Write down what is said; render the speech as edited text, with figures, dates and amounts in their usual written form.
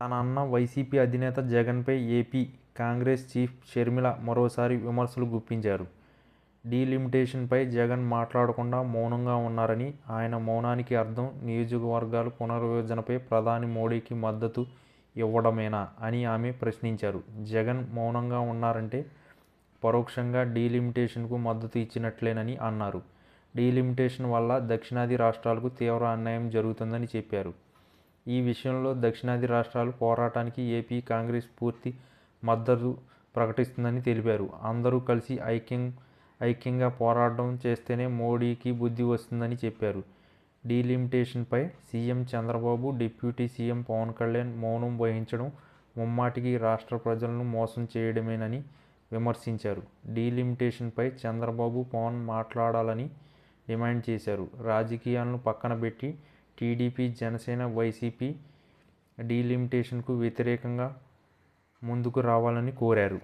తన అన్న వైసీపీ అధినేత జగన్పై ఏపీ కాంగ్రెస్ చీఫ్ షర్మిల మరోసారి విమర్శలు గుప్పించారు. డీలిమిటేషన్పై జగన్ మాట్లాడకుండా మౌనంగా ఉన్నారని, ఆయన మౌనానికి అర్థం నియోజకవర్గాల పునర్విభజనపై ప్రధాని మోడీకి మద్దతు ఇవ్వడమేనా అని ఆమె ప్రశ్నించారు. జగన్ మౌనంగా ఉన్నారంటే పరోక్షంగా డీలిమిటేషన్కు మద్దతు ఇచ్చినట్లేనని అన్నారు. డీలిమిటేషన్ వల్ల దక్షిణాది రాష్ట్రాలకు తీవ్ర అన్యాయం జరుగుతుందని చెప్పారు. ఈ విషయంలో దక్షిణాది రాష్ట్రాల పోరాటానికి ఏపీ కాంగ్రెస్ పూర్తి మద్దతు ప్రకటిస్తుందని తెలిపారు. అందరూ కలిసి ఐక్యంగా పోరాటం చేస్తేనే మోడీకి బుద్ధి వస్తుందని చెప్పారు. డీలిమిటేషన్పై CM Chandrababu, deputy CM Pawan Kalyan మౌనం వహించడం ముమ్మాటికి రాష్ట్ర ప్రజలను మోసం చేయడమేనని విమర్శించారు. డీలిమిటేషన్పై చంద్రబాబు, పవన్ మాట్లాడాలని డిమాండ్ చేశారు. రాజకీయాలను పక్కన పెట్టి టీడీపీ, జనసేన, వైసీపీ డీలిమిటేషన్కు వ్యతిరేకంగా ముందుకు రావాలని కోరారు.